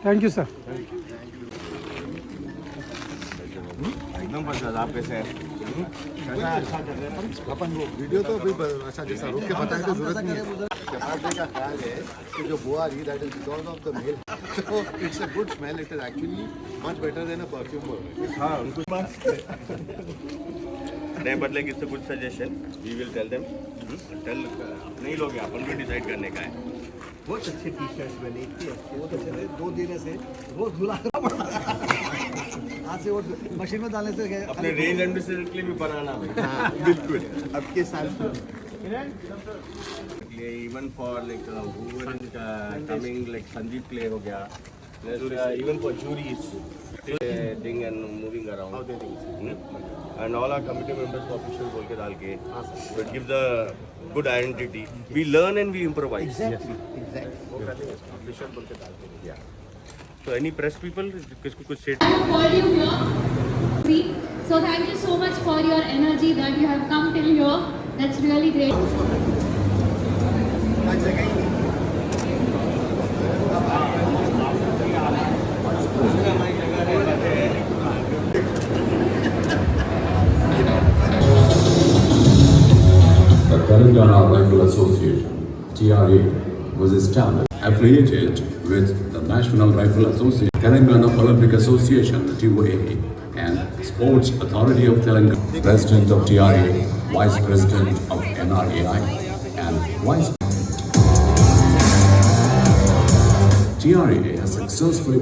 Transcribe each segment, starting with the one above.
Thank you sir. एकदम first आप कैसे हैं? कैसा है? अच्छा चल रहा है? अपन वो वीडियो तो अभी अच्छा जैसा रुक के बताने की जरूरत नहीं है। चपाटे का ख्याल है कि जो बुआ रही that is because of the mail, so it's a good smell. It is actually much better than a perfume. हाँ उनको नहीं बट लाइक इससे कुछ suggestion we will tell them tell नहीं लोगे अपन को डिसाइड करने का है। बहुत अच्छी टी शर्ट बनी इतनी अच्छी, बहुत अच्छे से 2 दिन से रोज धुला आज से वो मशीन में डालने से गए अपने रेंज एम्बेसडर के लिए भी बनाना भाई। हाँ बिल्कुल अब के साथ even for like Hoover is coming like Sandeep क्ले हो गया even for juries thing and moving around and all our committee members को ऑफिशियल बोल के डाल के it gives the good identity we learn and we improvise official बोल के डाल के या so any press people किसको कुछ say so thank you so much for your energy that you have come till here. That's really great. The Telangana Rifle Association (TRA) was established, affiliated with the National Rifle Association, Telangana Olympic Association (TOA), and Sports Authority of Telangana. President of TRA, Vice President of NRAI, and Vice. TRA has successfully.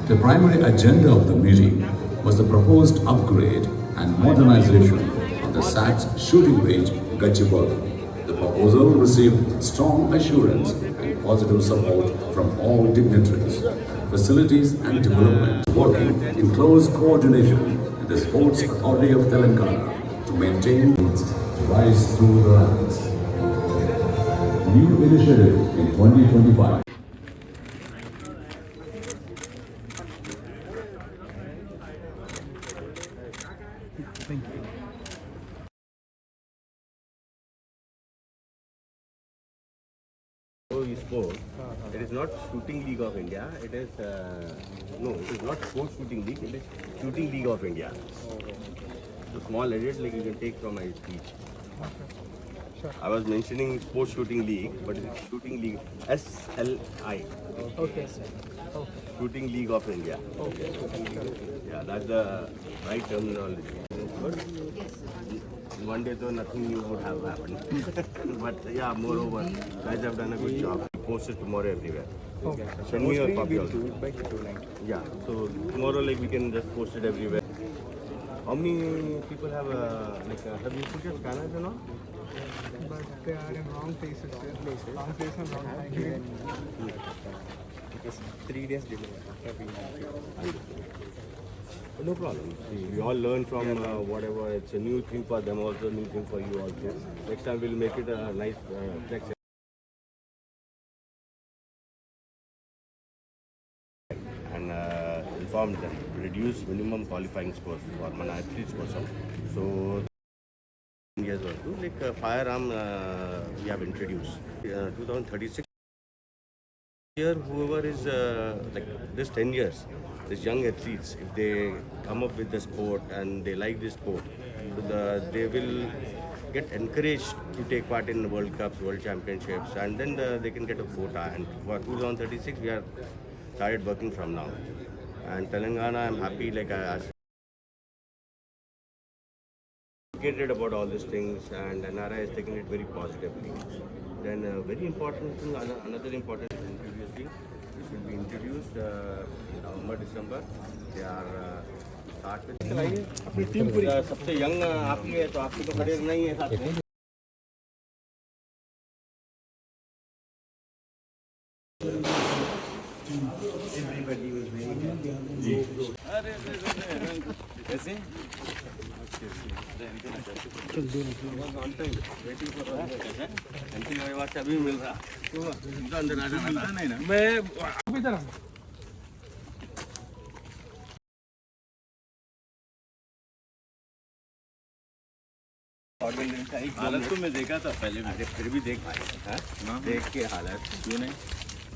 The primary agenda of the meeting was the proposed upgrade and modernization of the SATS shooting range, Gachibowli. The proposal received strong assurance and positive support from all dignitaries. Facilities and development working in close coordination with the Sports Authority of Telangana to maintain rise through the ranks. New initiative in 2025. sport. It is not Shooting League of India. It is no. It is not Sports Shooting League. It is Shooting League of India. So small edit like you can take from my speech. I was mentioning Sports Shooting League, but it is Shooting League SLI. Okay. Shooting League of India. Okay. Yeah, that's the right terminology. One day though nothing new would have happened. But yeah, moreover, guys have done a good job. Post it tomorrow everywhere. Okay. Send me your copy also. Yeah, so tomorrow like we can just post it everywhere. How many people have have you put your scanners and all? But they are in wrong places. Wrong place and wrong time. Because 3 days delay after being No problem. See, we all learn from whatever. It's a new thing for them also, new thing for you also. Next time we'll make it a nice flex. And inform them. Reduce minimum qualifying scores for mana athletes also. So years also, like firearm we have introduced. 2036 year, whoever is like this 10 years, these young athletes, if they come up with the sport and they like this sport, so they will get encouraged to take part in World Cups, World Championships, and then they can get a quota. And for 2036, we are started working from now. And Telangana, I'm happy, like I educated about all these things, and NRI is taking it very positively. Then very important thing, another important is introducing. This will be introduced in November, December. They are start with अपनी team पूरी सबसे young आप ही है, तो आपकी तो खड़े नहीं है साथ में. Everybody was very happy. कैसे? अभी मिल रहा तो अंदर आ जाना नहीं ना मैं अभी तरह हालत तो मैं देखा था पहले भी, फिर भी देख पाए देख के हालत क्यों नहीं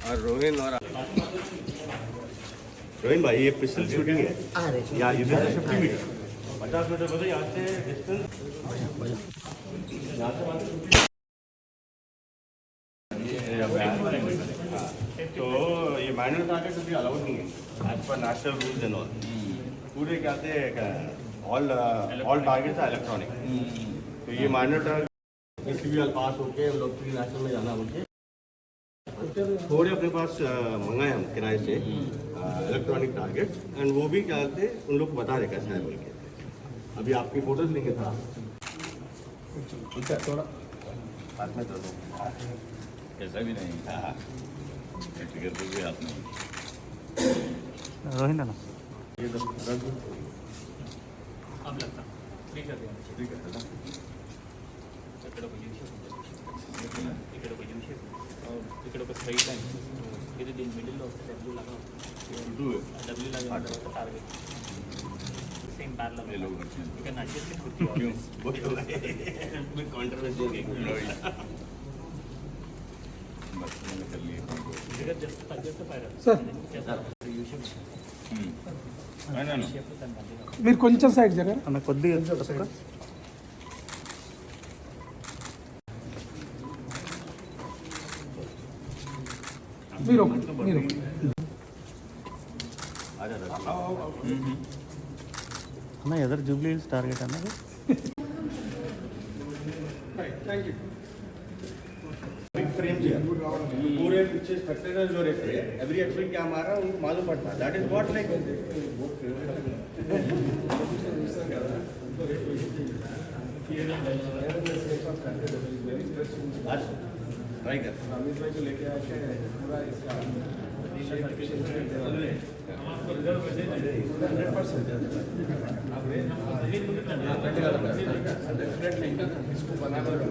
और रोहिन भाई ये पिस्टल शूटिंग है या इधर से 50 मीटर 50 मीटर बोलो यहाँ से डिस्टेंस यहाँ से तो ये माइनर टारगेट भी अलाउड नहीं है as per national rules and all पूरे क्या थे ऑल टारगेट्स आर इलेक्ट्रॉनिक तो ये माइनर टारगेट इसलिए पास होके हम लोग प्री नेशनल में जाना होके थोड़े अपने पास मंगाए हम किराए से इलेक्ट्रॉनिक टारगेट एंड वो भी क्या थे उन लोग को बता रहे कैसा है बोल के अभी आपकी फोटोज लेंगे था थोड़ा हाथ में तो ऐसा भी नहीं फिगर पर भी हाथ नहीं रोहिन ना ये तो अब लगता ठीक है ఇక్కడ ఒక యూ షేప్ ఇక్కడ ఒక స్ట్రైట్ లైన్ ఇది దీని మిడిల్లో వస్తే డబ్ల్యూ లాగా డబ్ల్యూ లాగా తర్వాత టార్గెట్ సేమ్ ప్యారలల్ ఇక్కడ అడ్జస్ట్ कंट्रोवर्सी कर लिए ఇక్కడ జస్ట్ టచ్ చేస్తే fire sir U shape shape దాని మధ్యలో మీరు కొంచెం సైడ్ జరగరా అన్న కొద్దిగా మీరు ఒకటి మీరు ఒకటి అన్న ఎదర్ జూబ్లీ హిల్స్ టార్గెట్ అన్నది बिग फ्रेम पूरे पीछे स्ट्रक्चरल जो रहते हैं एवरी एक्शन क्या मारा उनको मालूम पड़ता है that is what like try कर अमित भाई को लेके आके पूरा इसका इसको बनाकर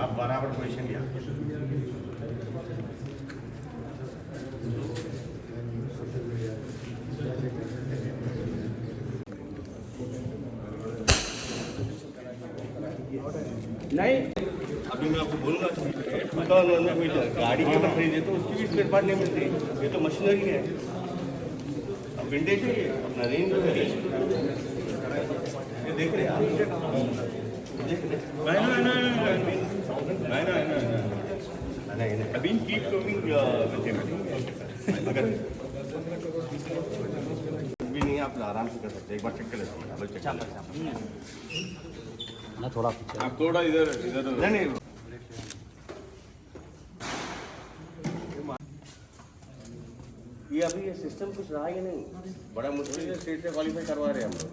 आप बराबर पोजीशन लिया नहीं अभी मैं आपको बोलूँगा 2001 में कोई गाड़ी की अगर खरीदे तो उसकी भी स्पेयर पार्ट नहीं मिलती ये तो मशीनरी है अब विंटेज है ये अपना रेंज है ये देख रहे हैं आप देख रहे हैं अभी कीप कमिंग अगर भी नहीं आप आराम से कर सकते एक बार चेक कर लेता हूँ डबल चेक ना थोड़ा पीछे आप थोड़ा इधर इधर नहीं नहीं ये अभी ये सिस्टम कुछ रहा ही नहीं बड़ा मुश्किल से स्टेट से क्वालिफाई करवा रहे हैं हम लोग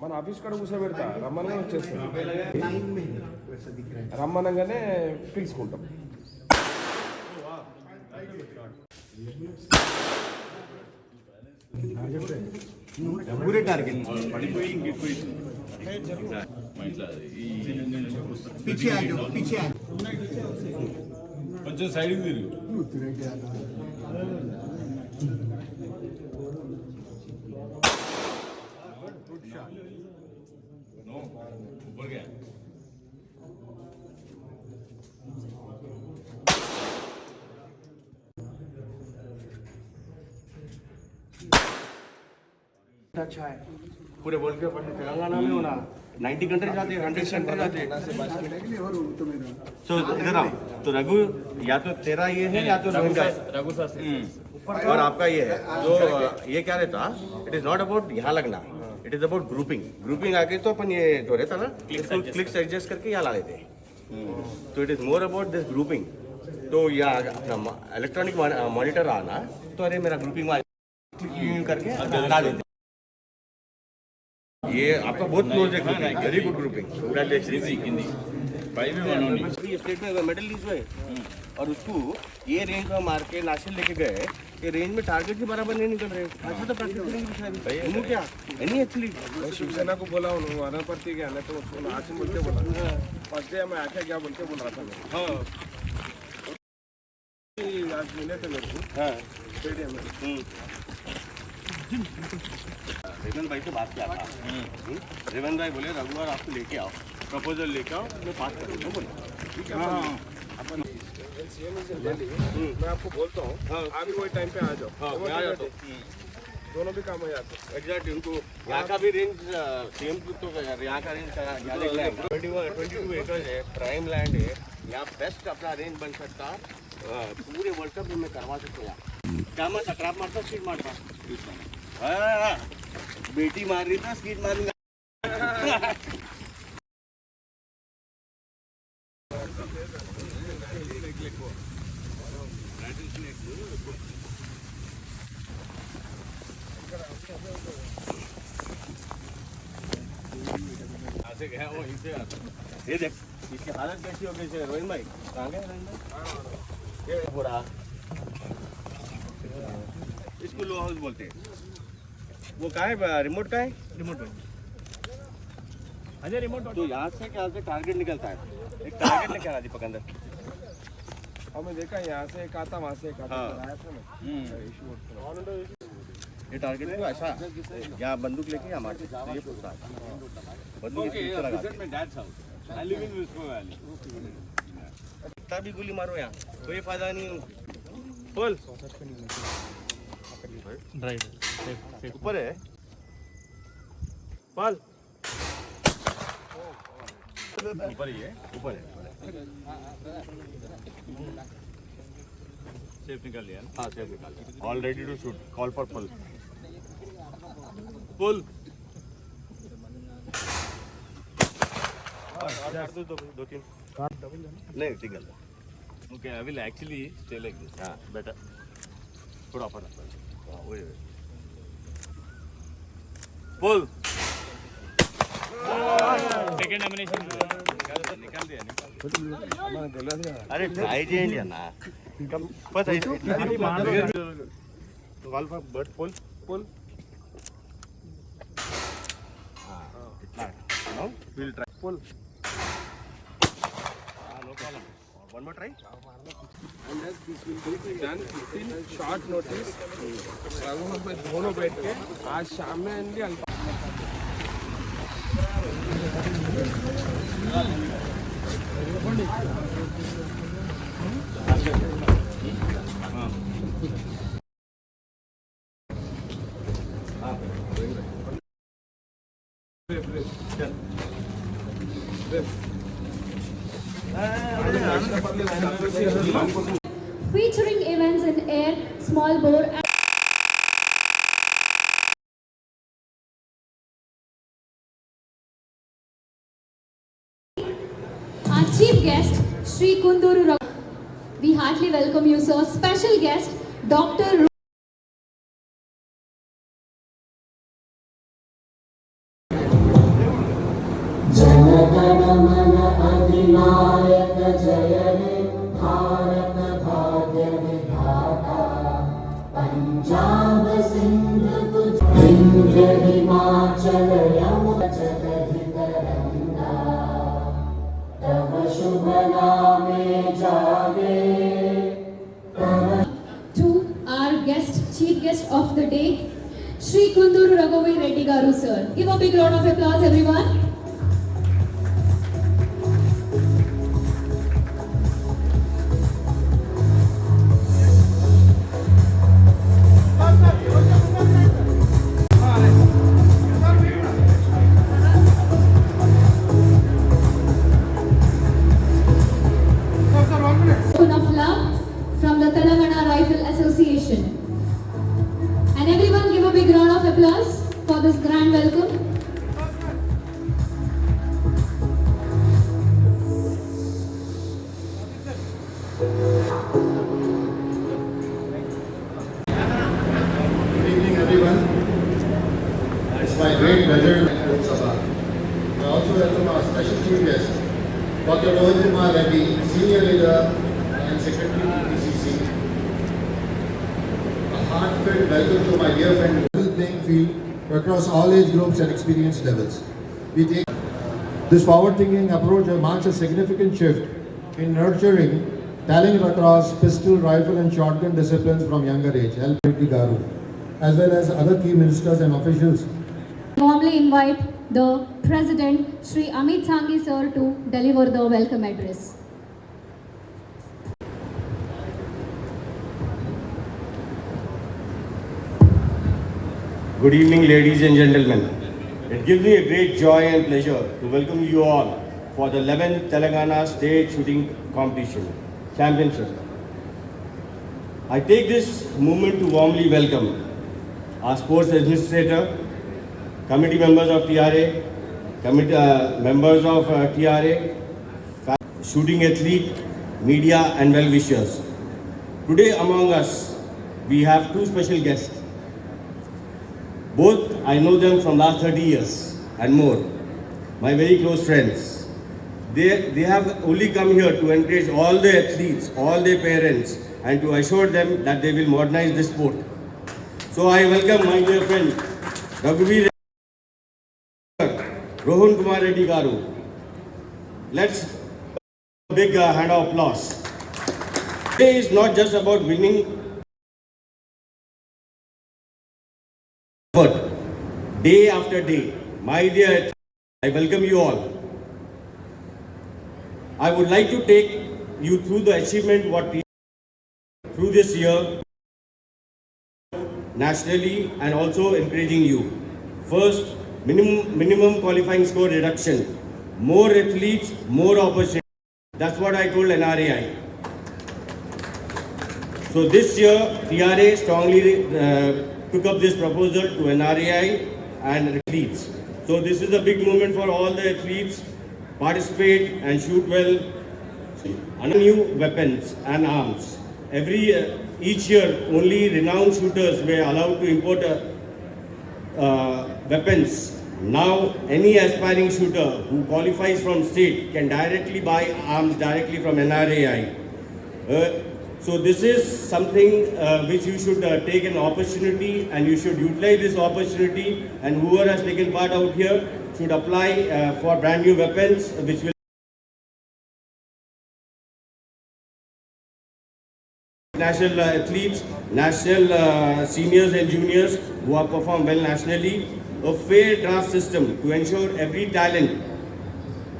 మన ఆఫీస్ కూడా కూర్చోబెడతా రమ్మనగా వచ్చేస్తాం రమ్మనగానే పిలుచుకుంటాం पूरे टारगेट పడిపోయి ఇంకెక్కువ पीछे आ जाओ पीछे आ కొంచెం సైడ్కి తిరుగు नो ऊपर गया अच्छा है पूरे बोल के तेलंगाना में होना 90 कंट्री जाते हैं 100 कंट्री जाते हैं सो इधर आओ तो रघु या तो तेरा ये है या तो रोहन का रघु सर और आपका ये है तो ये क्या रहता इट इज नॉट अबाउट यहाँ लगना इट इज अबाउट ग्रुपिंग आगे तो अपन ये जो रहता ना क्लिक्स एडजस्ट करके यहाँ ला लेते तो it is more about this grouping तो यहाँ अपना इलेक्ट्रॉनिक मॉनिटर आना तो अरे मेरा ग्रुपिंग करके ला देते ये आपका बहुत क्लोज है वेरी गुड ग्रुपिंग हिंदी पाई भी बनोनी ये स्टेट में मेडल लीज हुए और उसको ये रेंज में मार के नासिर लेके गए, ये रेंज में टारगेट के बराबर नहीं निकल रहे। ऐसा तो प्रैक्टिस करेंगे क्या नहीं एक्चुअली मैं शिवसेना को बोला हूँ वादा प्रति गया नहीं तो उसको आसिम बोल के बोला फर्स्ट डे मैं आके क्या बोल के बोल रहा था मैं हाँ आज मिले थे मेरे को हाँ स्टेडियम में। रेवन भाई से बात किया था। रेवन भाई बोले रघुवार आपको लेके आओ, प्रपोजल लेके आओ, मैं बात करूँगा बोले। ठीक है अपन सीएम से ले लिए मैं आपको बोलता हूँ आप भी वही टाइम पे आ जाओ। हाँ मैं आ जाता हूँ। दोनों भी काम हो जाते हैं। एग्जैक्टली उनको यहाँ का भी रेंज सेम तो यहाँ का रेंज का 22 एकर्स है, प्राइम लैंड है, यहाँ बेस्ट अपना रेंज बन सकता पूरे वर्ल्ड कप में करवा सकते हैं। क्या मैं सकराप मारता स्कीट मारता बेटी मार रही था स्कीट मार गया वो इसे ये देख इसकी हालत कैसी हो गई है रोहित भाई कहाँ गए रोहित भाई ये बुरा इसको लो हाउस बोलते हैं वो कहाँ है रिमोट कहाँ है रिमोट भाई अजय रिमोट तो यहाँ से क्या से टारगेट निकलता है एक टारगेट लेके आना दीपक अंदर हमें देखा यहाँ से एक आता वहाँ से एक आता आया था ना ये टारगेट को ऐसा यहाँ बंदूक लेके यहाँ मार ये पूछता है बंदूक इसके पीछे लगा कितना भी गोली मारो यहाँ कोई फायदा नहीं बोल ऊपर है पाल ऊपर ही है ऊपर है सेफ निकाल लिया हाँ सेफ निकाल लिया all ready to shoot call for pull pull दो तीन नहीं single Okay, I will actually stay like this. हाँ बेटर थोड़ा ऊपर हाँ वही Pull. सेकंड एमिनेशन निकाल दिया अरे ट्राई చేయండి అన్న बस call for bird pull pull हाँ इतना no will try pull no problem one more try short notice में दोनों बैठ के आज शाम में आएंगे Featuring events in air, small bore, and our chief guest, Sri Kunduru Raghu. We heartily welcome you, sir. Special guest, Dr. Jana Gana Mana अधिनायक जय हे भारत भाग्य विधाता पंजाब सिंध विंध्य हिमाचल यमुना जगति तरंगा तव शुभ नामे जागे to our guest, chief guest of the day, Sri Kunduru Raghu Reddy Garu, sir. Give a big round of applause, everyone. Of love from the Telangana Rifle Association. And everyone give a big round of applause for this grand welcome. Good evening, everyone. It's my great pleasure to Lok Sabha. I also welcome our special chief guest, Dr. Dr. Rohit Kumar Reddy, Senior Leader and Secretary to PCC. A heartfelt welcome to my dear friend. Level playing field across all age groups and experience levels. We take this forward-thinking approach marks a significant shift in nurturing talent across pistol, rifle and shotgun disciplines from younger age. Helping Garu, as well as other key ministers and officials. Warmly invite the President, Shri Amit Sanghi sir, to deliver the welcome address. Good evening, ladies and gentlemen. It gives me a great joy and pleasure to welcome you all for the 11th Telangana State Shooting Competition Championship. I take this moment to warmly welcome our sports administrator, committee members of TRA, members of TRA, shooting athlete, media and well-wishers. Today among us, we have two special guests. Both, I know them from last 30 years and more. My very close friends. They have only come here to encourage all the athletes, all their parents, and to assure them that they will modernize the sport. So I welcome my dear friend, Raghuveer Rohan Kumar Reddy Garu. Let's a big hand of applause. Today is not just about winning, but day after day, my dear athletes, I welcome you all. I would like to take you through the achievement what we through this year nationally and also encouraging you. First, minimum qualifying score reduction. More athletes, more opportunities. That's what I told NRAI. So this year, TRA strongly took up this proposal to NRAI and athletes. So this is a big moment for all the athletes. Participate and shoot well. New weapons and arms. Each year, only renowned shooters were allowed to import weapons. Now, any aspiring shooter who qualifies from state can directly buy arms directly from NRAI. So this is something which you should take an opportunity and you should utilize this opportunity, and whoever has taken part out here should apply for brand new weapons which will national athletes, national seniors and juniors who have performed well nationally, a fair draft system to ensure every talent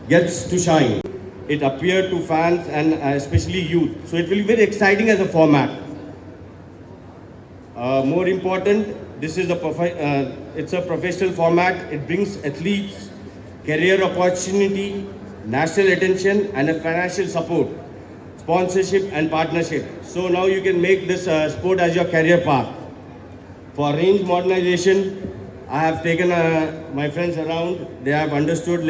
gets to shine. It appeared to fans and especially youth. So it will be very exciting as a format. More important, this is it's a professional format. It brings athletes career opportunity, national attention and a financial support, sponsorship and partnership. So now you can make this sport as your career path. For range modernization, I have taken my friends around. They have understood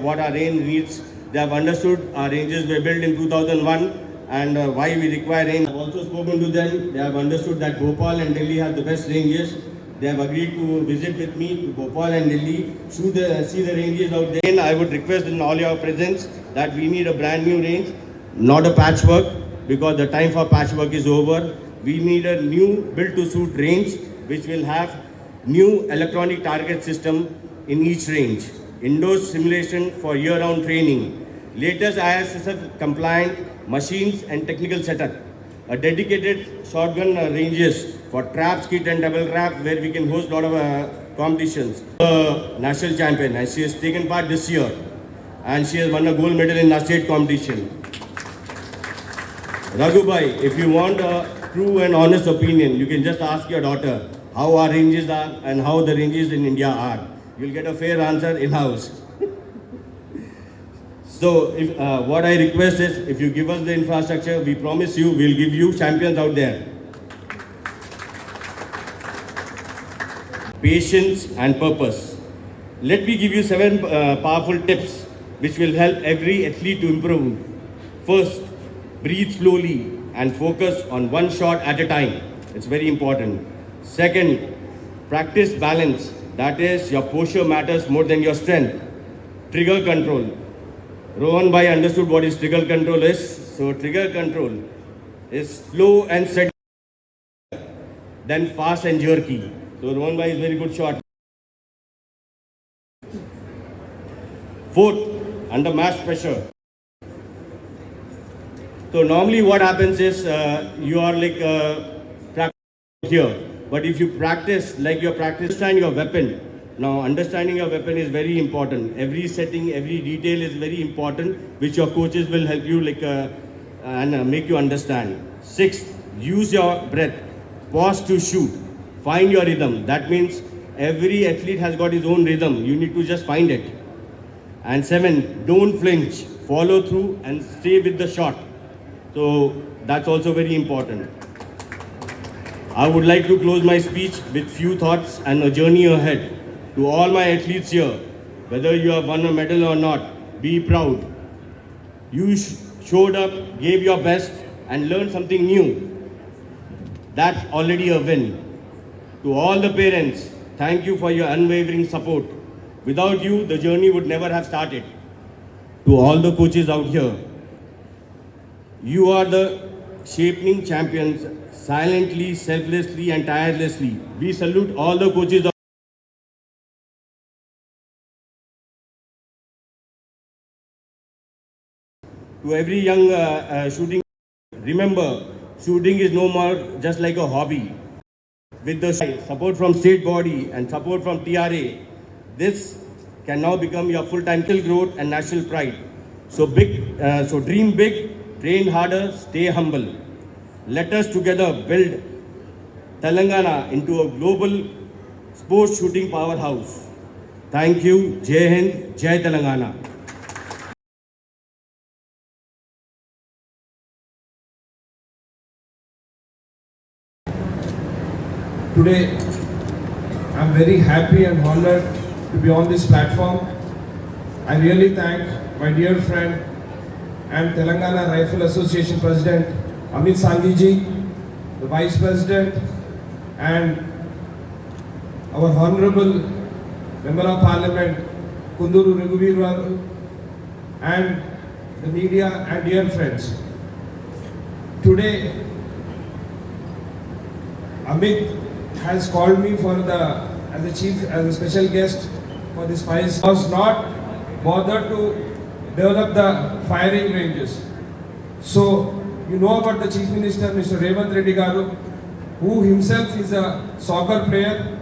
what our range needs. They have understood our ranges were built in 2001 and why we require range. I have also spoken to them. They have understood that Bhopal and Delhi have the best ranges. They have agreed to visit with me to Bhopal and Delhi, see the ranges out there. And I would request in all your presence that we need a brand new range, not a patchwork, because the time for patchwork is over. We need a new built-to-suit range which will have new electronic target system in each range, indoor simulation for year-round training, latest ISSF compliant machines and technical setup, a dedicated shotgun ranges for trap, skit and double trap where we can host a lot of competitions. National champion, and she has taken part this year and she has won a gold medal in our state competition. Raghu bhai, if you want a true and honest opinion, you can just ask your daughter how our ranges are and how the ranges in India are. You'll get a fair answer in-house. So what I request is, if you give us the infrastructure, we promise you we'll give you champions out there. Patience and purpose. Let me give you 7 powerful tips which will help every athlete to improve. First, breathe slowly and focus on one shot at a time. It's very important. Second, practice balance. That is, your posture matters more than your strength. Trigger control. Rohan Bhai understood what is trigger control is. So trigger control is slow and steady, then fast and jerky. So Rohan Bhai is very good shot. Fourth, under mass pressure. So normally what happens is you are like practice here, but if you practice like your practice, understand your weapon. Now understanding your weapon is very important. Every setting, every detail is very important, which your coaches will help you like and make you understand. Sixth, use your breath. Pause to shoot. Find your rhythm. That means every athlete has got his own rhythm. You need to just find it. And seven, don't flinch. Follow through and stay with the shot. So that's also very important. I would like to close my speech with few thoughts and a journey ahead. To all my athletes here, whether you have won a medal or not, be proud. You showed up, gave your best and learned something new. That's already a win. To all the parents, thank you for your unwavering support. Without you, the journey would never have started. To all the coaches out here, you are the shaping champions silently, selflessly and tirelessly. We salute all the coaches of to every young shooting. Remember, shooting is no more just like a hobby. With the support from state body and support from TRA, this can now become your full-time growth and national pride. So dream big, train harder, stay humble. Let us together build Telangana into a global sports shooting powerhouse. Thank you. Jai Hind, Jai Telangana. Today, I'm very happy and honored to be on this platform. I really thank my dear friend and Telangana Rifle Association President Amit Sanghi ji, the Vice President, and our Honorable Member of Parliament Kunduru Raghuveer, and the media and dear friends. Today, Amit has called me for as a special guest for this prize. Was not bothered to develop the firing ranges. So you know about the Chief Minister, Mr. Revanth Reddy Garu, who himself is a soccer player.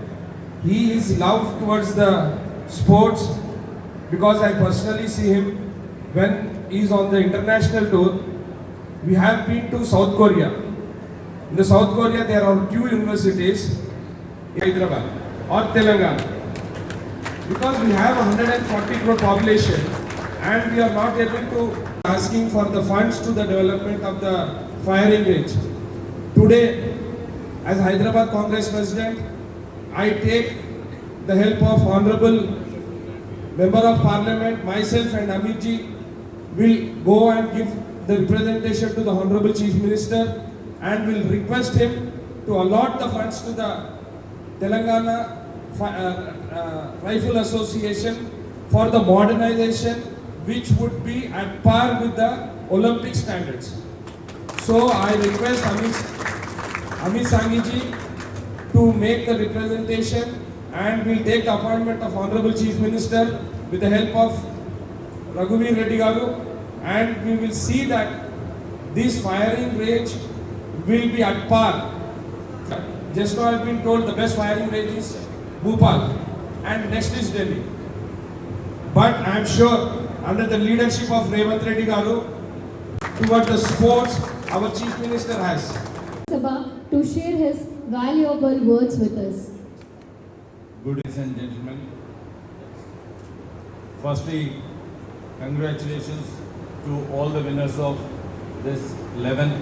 He is loved towards the sports because I personally see him when he is on the international tour. We have been to South Korea. In the South Korea, there are 2 universities in Hyderabad or Telangana. Because we have 140 crore population and we are not able to asking for the funds to the development of the firing range. Today, as Hyderabad Congress President, I take the help of Honorable Member of Parliament, myself and Amit ji will go and give the representation to the Honorable Chief Minister and will request him to allot the funds to the Telangana Rifle Association for the modernization, which would be at par with the Olympic standards. So I request Amit Sanghi ji to make the representation and will take the appointment of Honorable Chief Minister with the help of Raghuveer Reddy Garu, and we will see that this firing range will be at par. Just now I have been told the best firing range is Bhopal and next is Delhi. But I am sure under the leadership of Revanth Reddy Garu, towards the sports, our Chief Minister has. Sabha to share his valuable words with us. Good ladies and gentlemen, firstly, congratulations to all the winners of this 11th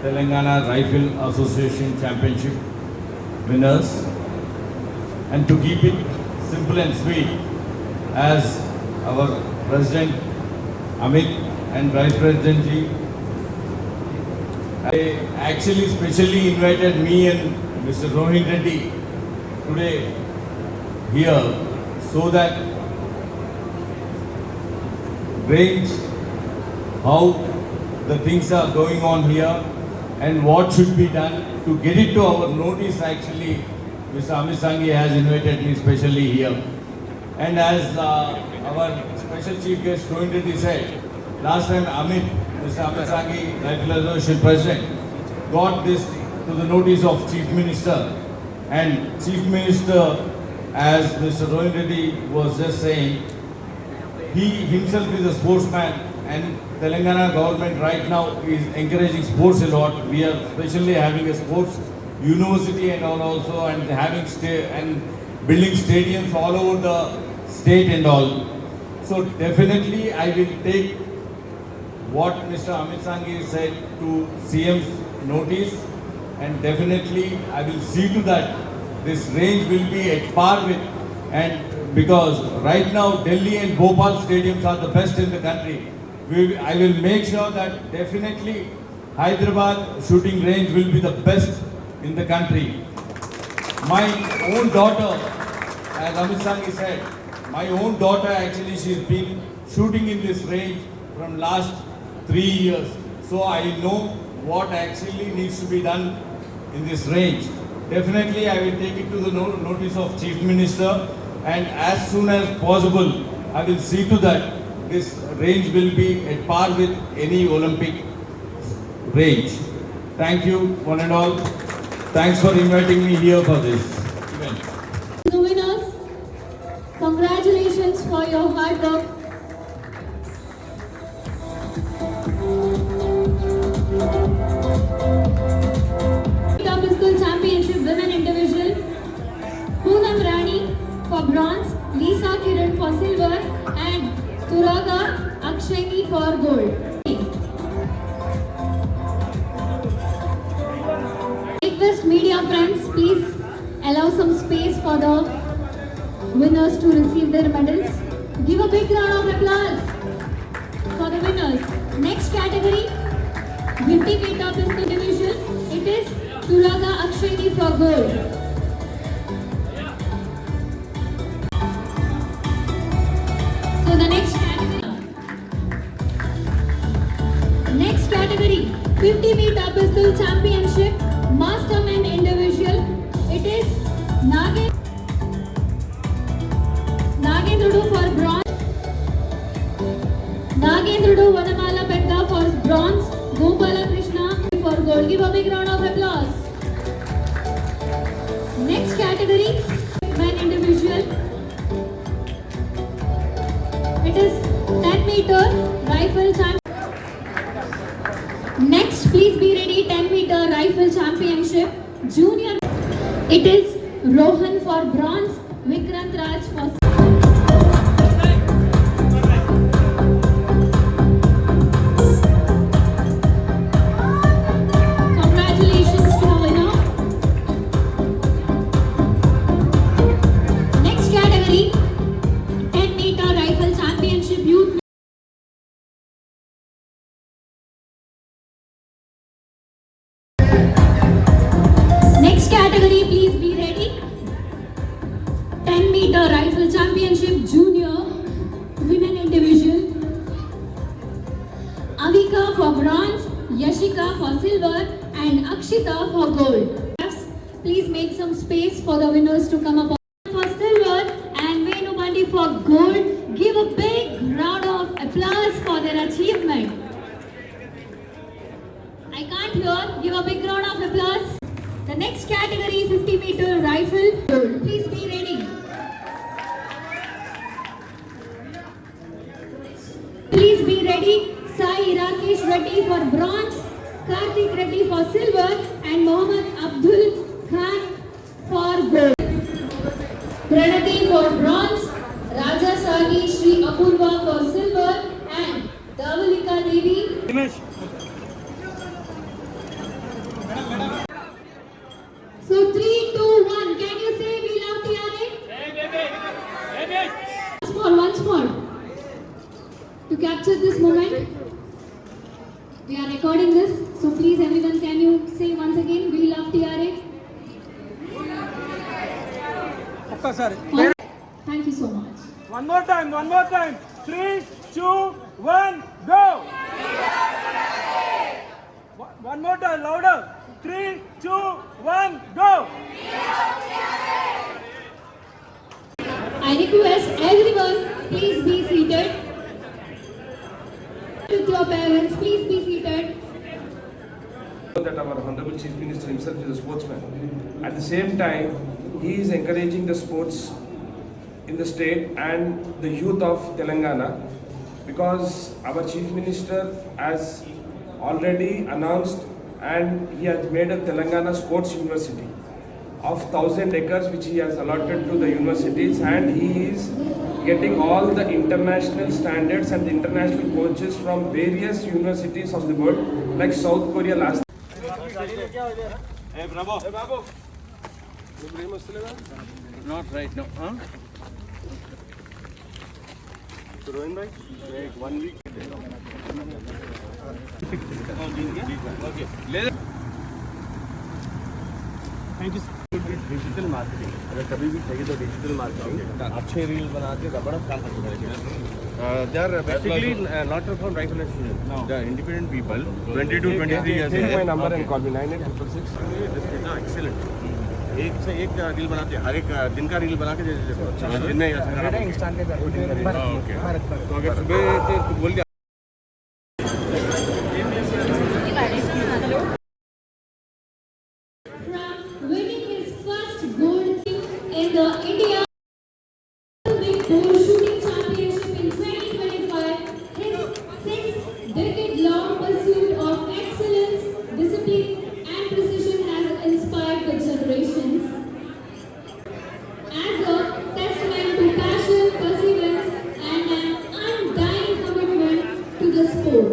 Telangana Rifle Association Championship winners. And to keep it simple and sweet, as our President Amit and Vice President ji, they actually specially invited me and Mr. Rohin Reddy today here so that range, how the things are going on here and what should be done to get it to our notice. Actually, Mr. Amit Sanghi has invited me specially here. And as our special chief guest Rohin Reddy said, last time Mr. Amit Sanghi, Rifle Association President, got this to the notice of Chief Minister. And Chief Minister, as Mr. Rohin Reddy was just saying, he himself is a sportsman, and Telangana government right now is encouraging sports a lot. We are especially having a sports university and all also, and having and building stadiums all over the state and all. So definitely I will take what Mr. Amit Sanghi said to CM's notice, and definitely I will see to that this range will be at par with, and because right now Delhi and Bhopal stadiums are the best in the country. I will make sure that definitely Hyderabad shooting range will be the best in the country. My own daughter, as Amit Sanghi said, my own daughter actually, she's been shooting in this range from last 3 years. So I know what actually needs to be done in this range. Definitely I will take it to the notice of Chief Minister, and as soon as possible I will see to that this range will be at par with any Olympic range. Thank you one and all. Thanks for inviting me here for this event. The winners, congratulations for your hard work. Pistol Championship Women Individual, Poonam Rani for bronze, Lisa Kiran for silver, and Turaga Akshayani for gold. Request media friends, please allow some space for the winners to receive their medals. Give a big round of applause for the winners. Next category, 50 meter pistol division. It is Turaga Akshayani for gold. So the next category, 50 meter pistol championship, masterman individual. It is Nagendrudu for bronze, Nagendrudu Vanamala Pedda for bronze, Gopala Krishna for gold. Give a big round of applause. Next category, men individual. It is 10 meter rifle champion. Next, please be ready, 10 meter rifle championship junior. It is Rohan for bronze, Vikrant Raj for congratulations to the winner. Next category, 10 meter rifle championship youth. Next category, please be ready. 10 meter rifle championship junior women individual. Avika for bronze, Yashika for silver, and Akshita for gold. Please make some space for the winners to come up for silver, and Venu Bandi for gold. Give a big round of applause for their achievement. I can't hear. Give a big round of applause. The next category, 50 meter rifle. Please be ready. Please be ready. Sai Rakesh Reddy for bronze, Karthik Reddy for silver, and Mohammad Abdul Khan for gold. Pranati for bronze, Raja Sagi Shri Apurva for silver, and Davalika Devi. So 3, 2, 1. Can you say we love TRA? Once more. To capture this moment, we are recording this. So please, everyone, can you say once again, we love TRA? Thank you so much. One more time, 3, 2, 1, go! One more time, louder. 3, 2, 1, go! I request everyone, please be seated. With your parents, please be seated. That our Honorable Chief Minister himself is a sportsman. At the same time, he is encouraging the sports in the state and the youth of Telangana, because our Chief Minister has already announced and he has made a Telangana Sports University of 1,000 acres which he has allotted to the universities, and he is getting all the international standards and the international coaches from various universities of the world like South Korea last. Not right now, huh? So Rohin bhai, like 1 week. Okay. Thank you. Digital marketing अगर कभी भी चाहिए तो digital marketing अच्छे reel बना के जबरदस्त काम करते हैं। They are basically not from rifle association, they are independent people 22 to 23 years। My number and call me 9866। Excellent. एक से एक रील बनाते हैं, हर एक दिन का रील बना के दे देते हैं। दिन में तो अगर सुबह से बोल के Winning his first gold in the India Olympic Pole Shooting Championship in 2025, his 6-decade-long pursuit of excellence, discipline, and precision has inspired the generations. As a testament to passion, perseverance, and an undying commitment to the sport,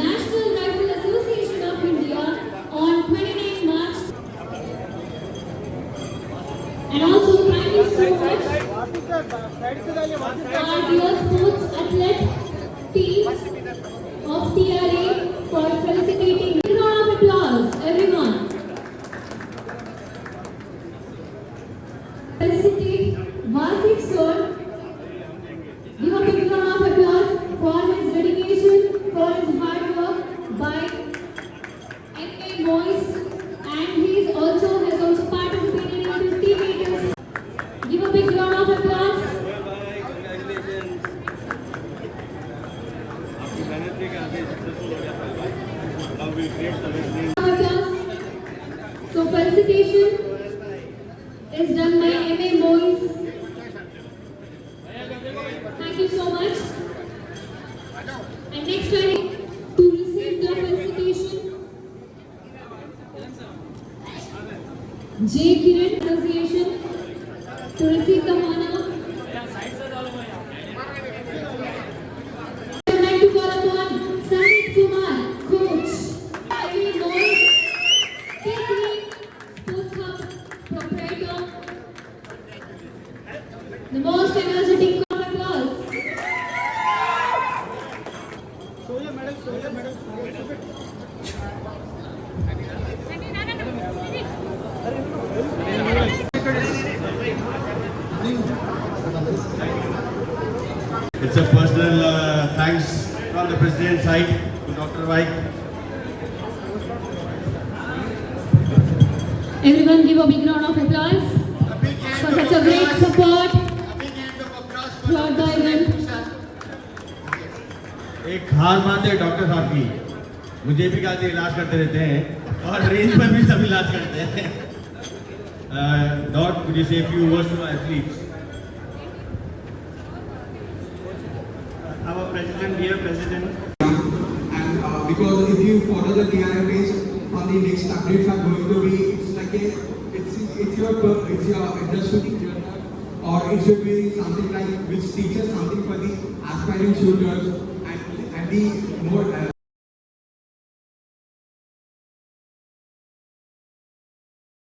National Rifle Association of India on 29 March. And also thank you so much our dear sports athlete team of TRA for felicitating. A round of applause, everyone. Felicitate Vasik sir. Give a big round of applause for his dedication, for his hard work by M.A. Moise, and he has also participated in 50 meters. Give a big round of applause. So felicitation is done by M.A. Moise. Thank you so much. And next time to receive the felicitation, J. Kiran Association to receive the honor. I would like to call upon Sandeep Kumar, coach, M.A. Moise, K3 Sports Hub proprietor, the most energetic round of applause. It's a personal thanks from the president's side to Dr. Vaik. Everyone give a big round of applause for such a great support throughout the event. एक खास बात है doctor साहब की, मुझे भी कहते इलाज करते रहते हैं और रेंज पर भी सब इलाज करते हैं। Dot could you say a few words to our athletes? Our president, dear president. And because if you follow the TRA page, on the next updates are going to be, it's like it's your shooting journal, or it should be something like which teaches something for the aspiring shooters and the more